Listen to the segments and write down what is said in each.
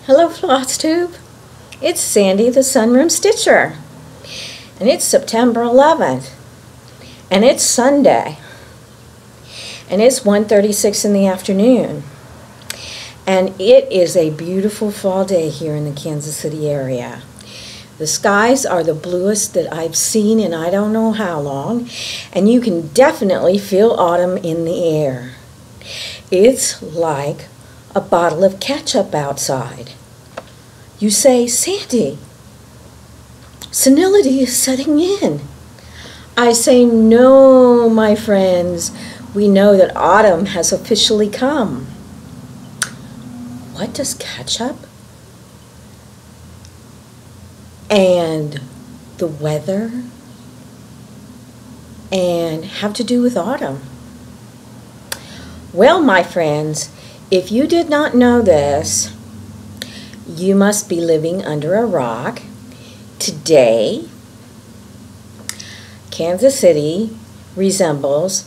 Hello FlossTube, it's Sandy the Sunroom Stitcher, and it's September 11th, and it's Sunday, and it's 1:36 in the afternoon, and it is a beautiful fall day here in the Kansas City area. The skies are the bluest that I've seen in I don't know how long, and you can definitely feel autumn in the air. It's like a bottle of ketchup outside. You say, Sandy, senility is setting in. I say, no, my friends, we know that autumn has officially come. What does ketchup and the weather and have to do with autumn? Well, my friends, if you did not know this, you must be living under a rock. Today, Kansas City resembles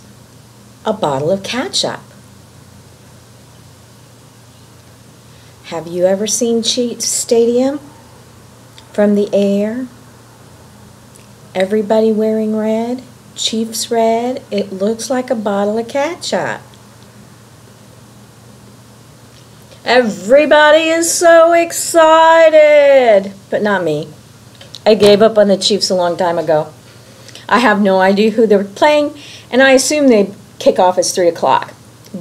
a bottle of ketchup. Have you ever seen Chiefs Stadium from the air? Everybody wearing red, Chiefs red. It looks like a bottle of ketchup. Everybody is so excited, but not me. I gave up on the Chiefs a long time ago. I have no idea who they're playing, and I assume they kick off at 3 o'clock.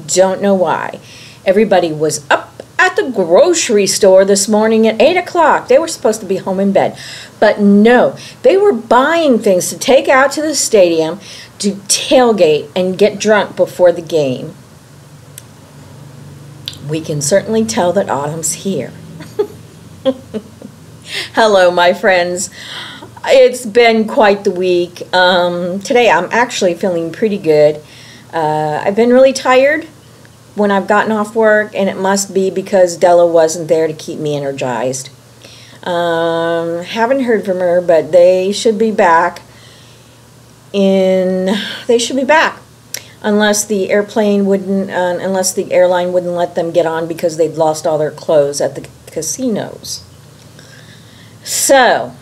Don't know why. Everybody was up at the grocery store this morning at 8 o'clock. They were supposed to be home in bed, but no. They were buying things to take out to the stadium to tailgate and get drunk before the game. We can certainly tell that autumn's here. Hello, my friends. It's been quite the week. Today I'm actually feeling pretty good. I've been really tired when I've gotten off work, and it must be because Della wasn't there to keep me energized. Haven't heard from her, but they should be back. Unless the airline wouldn't let them get on because they'd lost all their clothes at the casinos. So,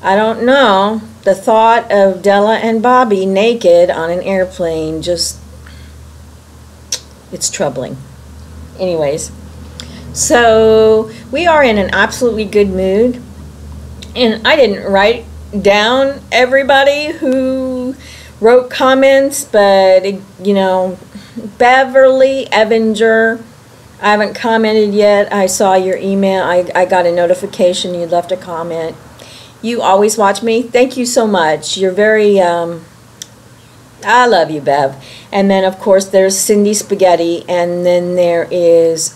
I don't know. The thought of Della and Bobby naked on an airplane it's troubling. Anyways, so we are in an absolutely good mood. And I didn't write down everybody who wrote comments, but you know, Beverly Evinger, I haven't commented yet. I saw your email. I got a notification you left a comment. You always watch me. Thank you so much. You're very I love you, Bev. And then of course there's Cindy Spaghetti, and then there is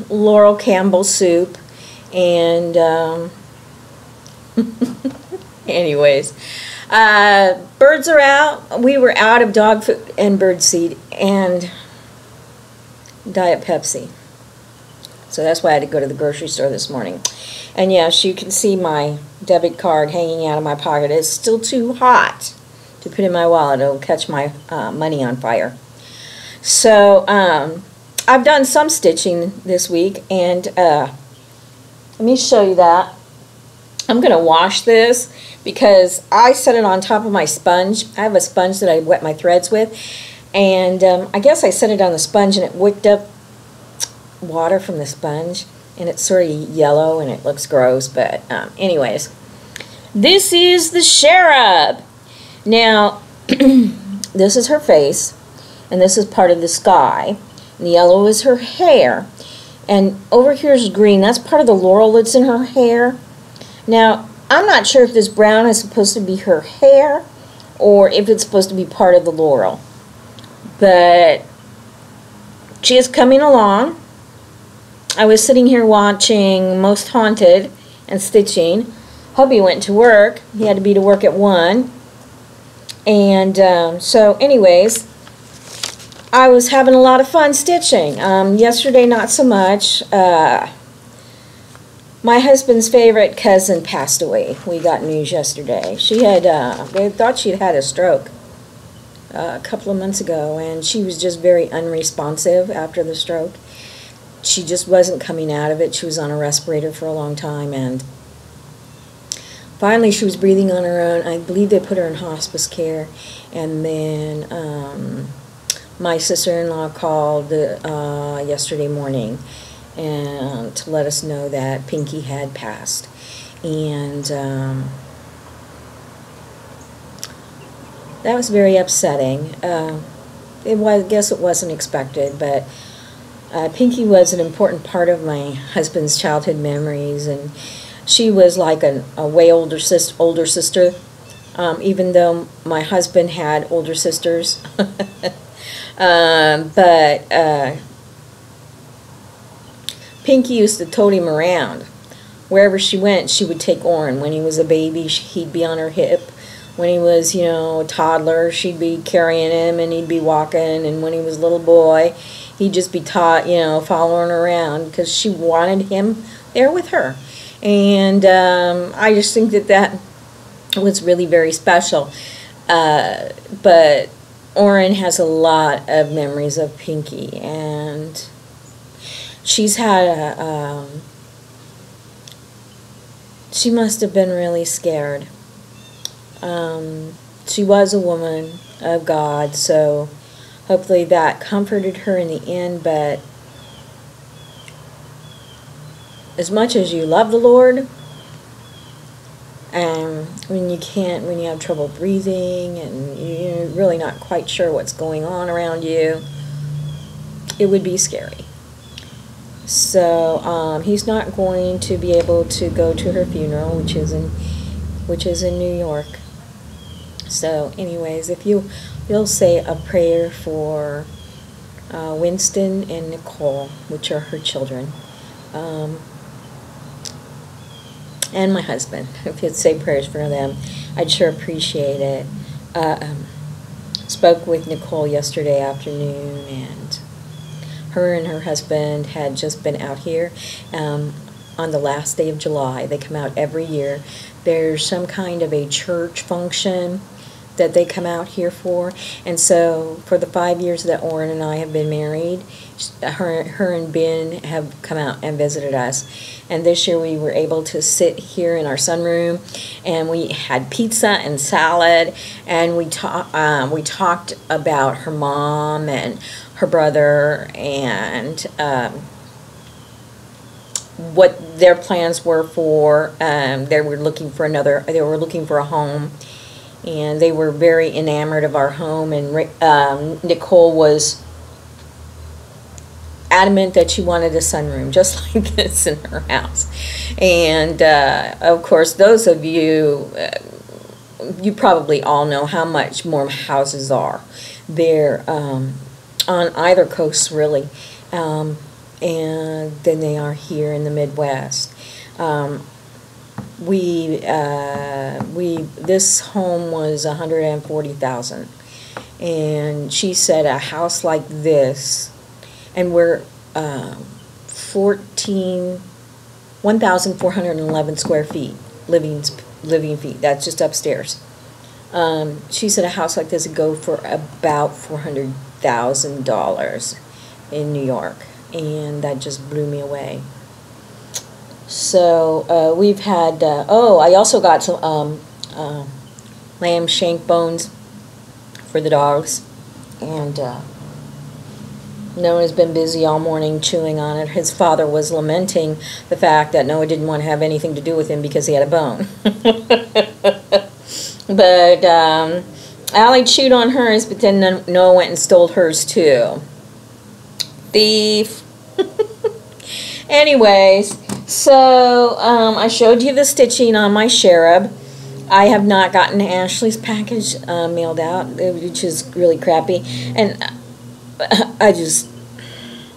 Laurel Campbell Soup, and anyways, birds are out. We were out of dog food and bird seed and Diet Pepsi. So that's why I had to go to the grocery store this morning. And yes, you can see my debit card hanging out of my pocket. It's still too hot to put in my wallet. It'll catch my money on fire. So I've done some stitching this week, and let me show you that. I'm going to wash this because I set it on top of my sponge. I have a sponge that I wet my threads with, and I guess I set it on the sponge and it wicked up water from the sponge, and it's sort of yellow and it looks gross, but anyways, this is the Cherub. Now this is her face, and this is part of the sky, and the yellow is her hair, and over here is green. That's part of the laurel that's in her hair. Now, I'm not sure if this brown is supposed to be her hair or if it's supposed to be part of the laurel. But she is coming along. I was sitting here watching Most Haunted and stitching. Hubby went to work. He had to be to work at 1. And so anyways, I was having a lot of fun stitching. Yesterday, not so much. My husband's favorite cousin passed away. We got news yesterday. She had, they thought she'd had a stroke. a couple of months ago, and she was just very unresponsive after the stroke. She just wasn't coming out of it. She was on a respirator for a long time, and finally she was breathing on her own. I believe they put her in hospice care, and then my sister-in-law called yesterday morning and to let us know that Pinky had passed. And that was very upsetting. I guess it wasn't expected, but Pinky was an important part of my husband's childhood memories, and she was like a way older sister, even though my husband had older sisters. But Pinky used to tote him around. Wherever she went, she would take Orrin. When he was a baby, he'd be on her hip. When he was, you know, a toddler, she'd be carrying him and he'd be walking. And when he was a little boy, he'd just be taught, you know, following around because she wanted him there with her. And I just think that was really very special. But Orrin has a lot of memories of Pinky, and she's had she must have been really scared. She was a woman of God, so hopefully that comforted her in the end. But as much as you love the Lord, when you have trouble breathing and you're really not quite sure what's going on around you, it would be scary. So he's not going to be able to go to her funeral, which is in New York. So anyways, if you'll say a prayer for Winston and Nicole, which are her children, and my husband, if you'd say prayers for them, I'd sure appreciate it. Spoke with Nicole yesterday afternoon, and her husband had just been out here on the last day of July. They come out every year. There's some kind of a church function that they come out here for, and so for the 5 years that Orrin and I have been married, her and Ben have come out and visited us. And this year we were able to sit here in our sunroom, and we had pizza and salad, and we talked about her mom and her brother, and what their plans were for. They were looking for a home, and they were very enamored of our home. And Nicole was adamant that she wanted a sunroom just like this in her house. And of course, those of you, you probably all know how much more houses are there on either coast, really, and than they are here in the Midwest. This home was $140,000, and she said a house like this, and we're 1,411 square feet, living feet. That's just upstairs. She said a house like this would go for about $400,000 in New York, and that just blew me away. So we've had. I also got some lamb shank bones for the dogs, and Noah's been busy all morning chewing on it. His father was lamenting the fact that Noah didn't want to have anything to do with him because he had a bone. But Allie chewed on hers, but then Noah went and stole hers too. Thief. Anyways, so I showed you the stitching on my Cherub. I have not gotten Ashley's package mailed out, which is really crappy. And I just,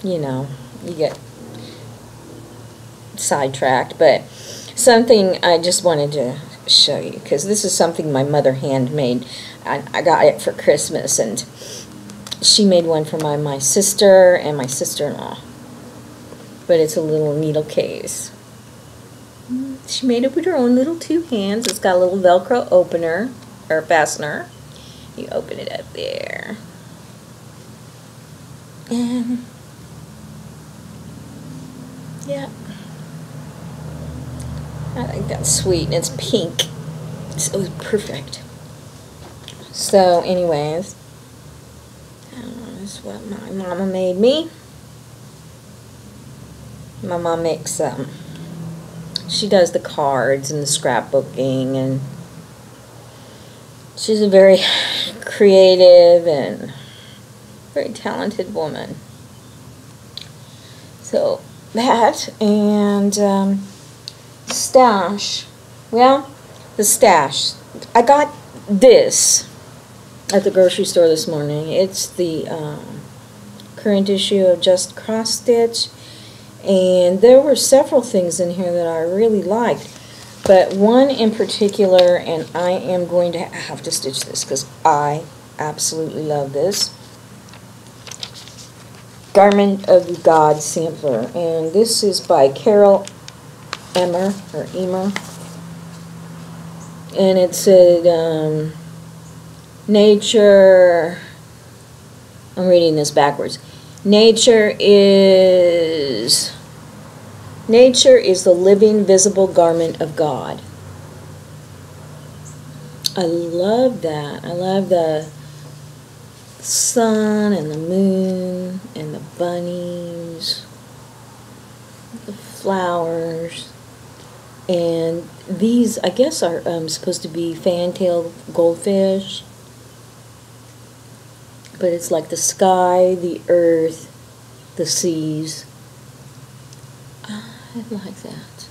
you know, you get sidetracked. But something I just wanted to show you, because this is something my mother handmade. I got it for Christmas, and she made one for my sister and my sister-in-law. But it's a little needle case. She made it with her own little two hands. It's got a little Velcro opener, or fastener. You open it up there. And yeah, I think that's sweet, and it's pink, so it's perfect. So anyways, this is what my mama made me. My mom makes she does the cards and the scrapbooking, and she's a very creative and very talented woman. So that, and stash. Well, the stash. I got this at the grocery store this morning. It's the current issue of Just Cross Stitch, and there were several things in here that I really liked, but one in particular, and I am going to have to stitch this because I absolutely love this. Garment of God sampler, and this is by Carol Emer, and it said nature, I'm reading this backwards, nature is the living visible garment of God. I love that. I love the sun and the moon and the bunnies, the flowers, and these I guess are supposed to be fan-tailed goldfish, but it's like the sky, the earth, the seas. I like that.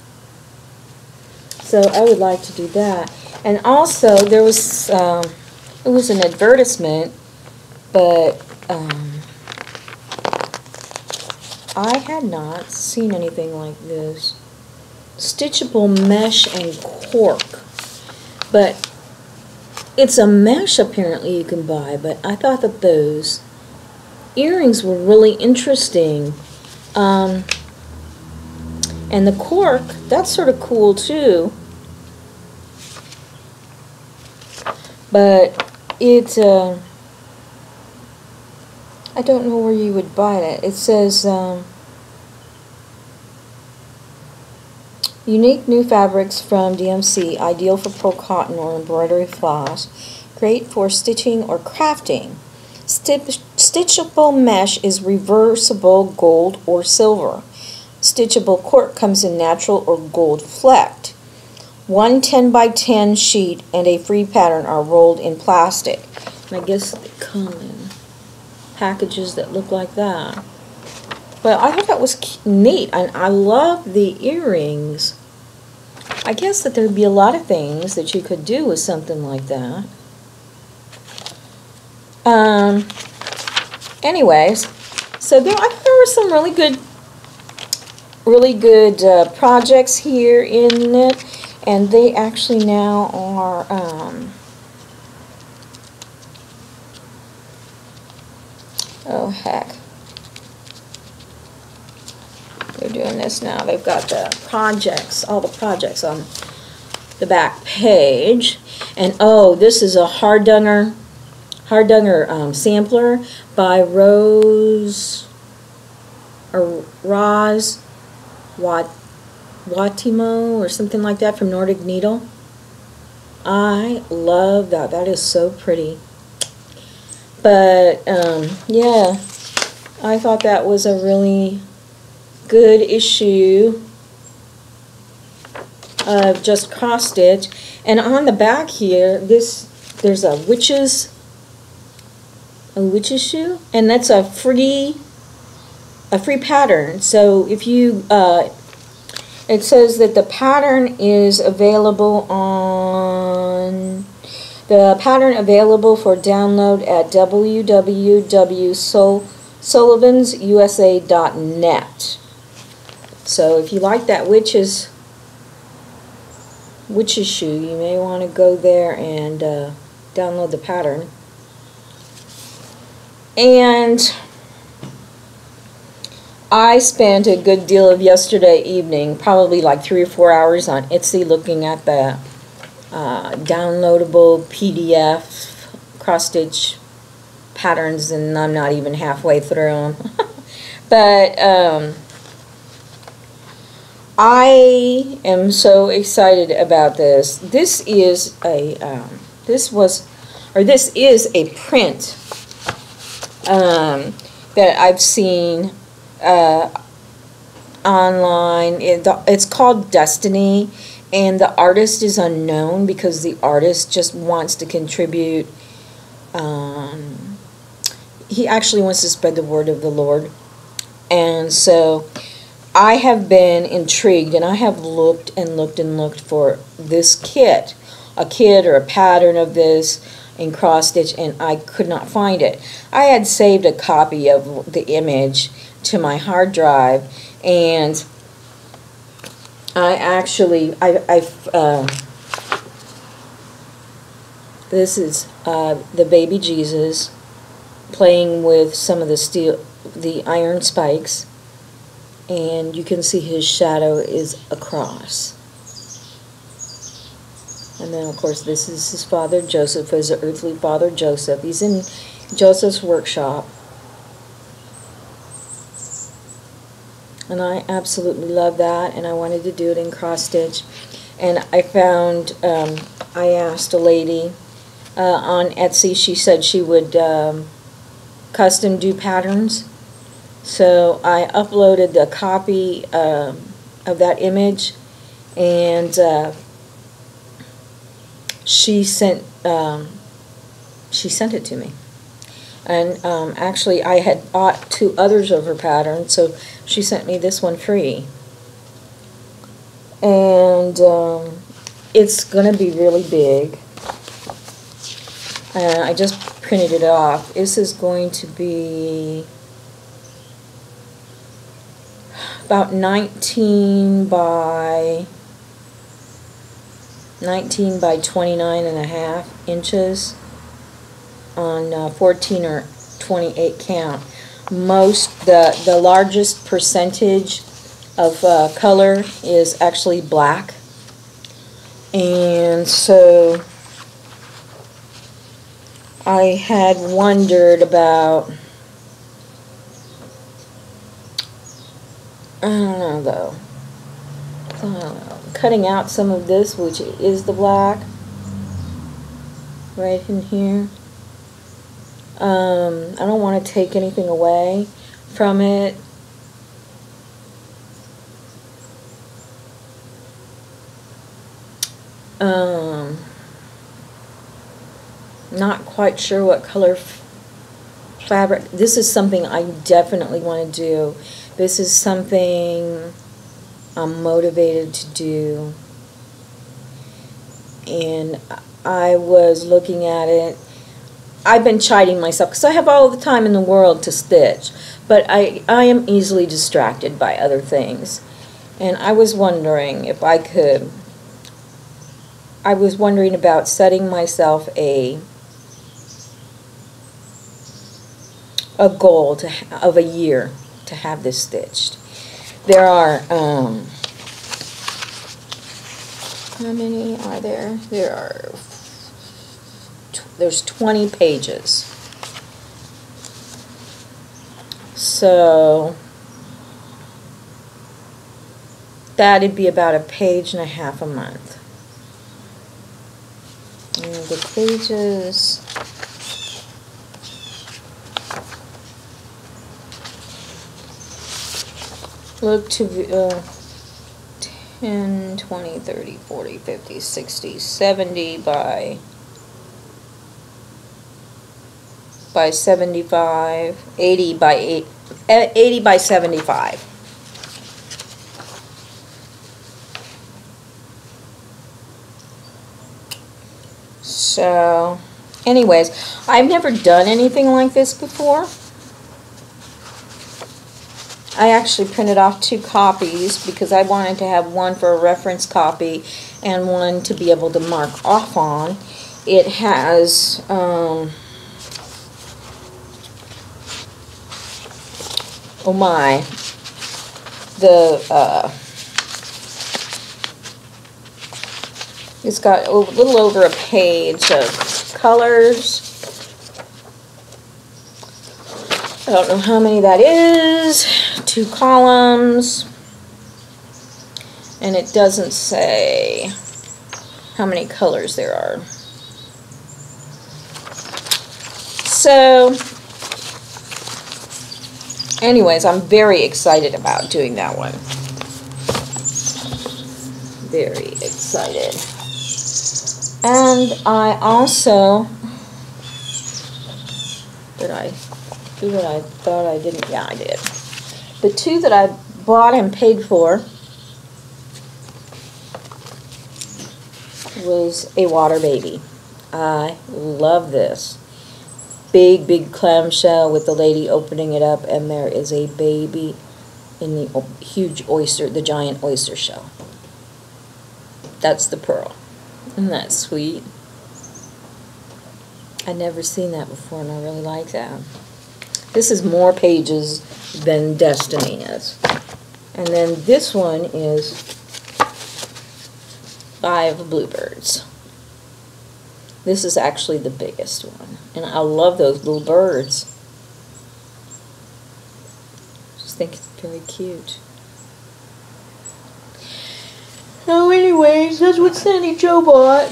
So I would like to do that. And also there was it was an advertisement, but I had not seen anything like this. Stitchable mesh and cork, but it's a mesh apparently you can buy, but I thought that those earrings were really interesting. And the cork, that's sort of cool too, but it I don't know where you would buy it. It says unique new fabrics from DMC, ideal for pearl cotton or embroidery floss, great for stitching or crafting. Stitchable mesh is reversible gold or silver. Stitchable cork comes in natural or gold flecked. One 10 by 10 sheet and a free pattern are rolled in plastic. And I guess they come in packages that look like that. But I thought that was neat, and I love the earrings. I guess that there'd be a lot of things that you could do with something like that. Anyways, so I thought there were some really good projects here in it, and they actually now are oh heck, they're doing this now. They've got the projects, all the projects on the back page. And oh, this is a Hardanger sampler by Roz Watimo or something like that from Nordic Needle. I love that. That is so pretty. But yeah, I thought that was a really good issue of Just Cross Stitch. And on the back here, there's a witch's shoe, and that's a free pattern. So if you it says that the pattern is available for download at www.sullivansusa.net. So if you like that witch's shoe, you may want to go there and download the pattern. And I spent a good deal of yesterday evening, probably like 3 or 4 hours on Etsy, looking at the downloadable PDF cross-stitch patterns, and I'm not even halfway through them. But I am so excited about this. This is a this is a print that I've seen online. It's called Destiny, and the artist is unknown because the artist just wants to contribute. He actually wants to spread the word of the Lord. And so I have been intrigued, and I have looked and looked and looked for this kit, a kit or a pattern of this in cross stitch, and I could not find it. I had saved a copy of the image to my hard drive, and I actually this is the baby Jesus playing with some of the iron spikes, and you can see his shadow is across. And then, of course, this is his father, Joseph, his earthly father, Joseph. He's in Joseph's workshop. And I absolutely love that, and I wanted to do it in cross-stitch. And I found, I asked a lady on Etsy, she said she would custom do patterns. So I uploaded a copy of that image, and she sent it to me. And actually I had bought 2 others of her patterns, so she sent me this one free. And it's going to be really big. I just printed it off. This is going to be about 19 by 29.5 inches on 14 or 28 count. The largest percentage of color is actually black, and so I had wondered about, I don't know though, cutting out some of this, which is the black, right in here. I don't want to take anything away from it. Not quite sure what color fabric. This is something I definitely want to do. This is something I'm motivated to do. And I was looking at it. I've been chiding myself because I have all the time in the world to stitch, but I am easily distracted by other things. And I was wondering if I could, I was wondering about setting myself a goal of a year to have this stitched. There are, how many are there? There's 20 pages. So that'd be about 1.5 pages a month. And the pages, look to be 10, 20, 30, 40, 50, 60, 70 by 75, 80 by 80 by 75. So, anyways, I've never done anything like this before. I actually printed off 2 copies because I wanted to have one for a reference copy and one to be able to mark off on. It has oh my, it's got a little over 1 page of colors, don't know how many that is. 2 columns. And it doesn't say how many colors there are. So, anyways, I'm very excited about doing that one. Very excited. And I also, did I do what I thought I didn't? Yeah, I did. The 2 that I bought and paid for was a water baby. I love this. Big, big clamshell with the lady opening it up, and there is a baby in the huge oyster, the giant oyster shell. That's the pearl. Isn't that sweet? I'd never seen that before, and I really like that. This is more pages than Destiny is. And then this one is 5 bluebirds. This is actually the biggest one. And I love those little birds. Just think it's very cute. So anyways, that's what Sandy Jo bought.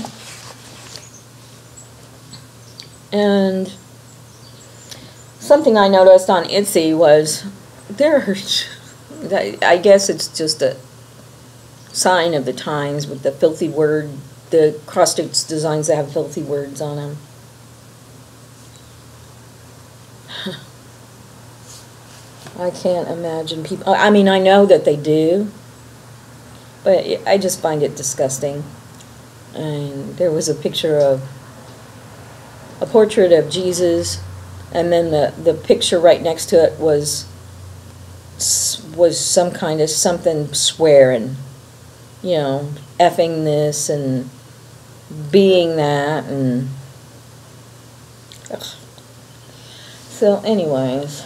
And something I noticed on Etsy was I guess it's just a sign of the times with the filthy word, the cross-stitch designs that have filthy words on them. I can't imagine people, I mean, I know that they do, but I just find it disgusting. And there was a picture of a portrait of Jesus, and then the picture right next to it was some kind of something swearing, you know, effing this and being that, and ugh. So anyways,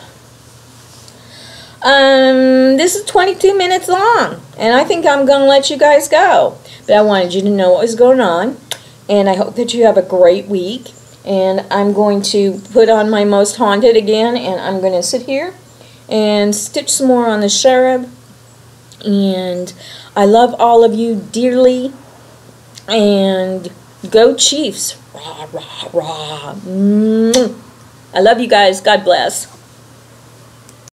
this is 22 minutes long, and I think I'm gonna let you guys go, but I wanted you to know what was going on, and I hope that you have a great week. And I'm going to put on my Most Haunted again, and I'm going to sit here and stitch some more on the cherub. And I love all of you dearly, and go Chiefs. Rah, rah, rah. I love you guys. God bless.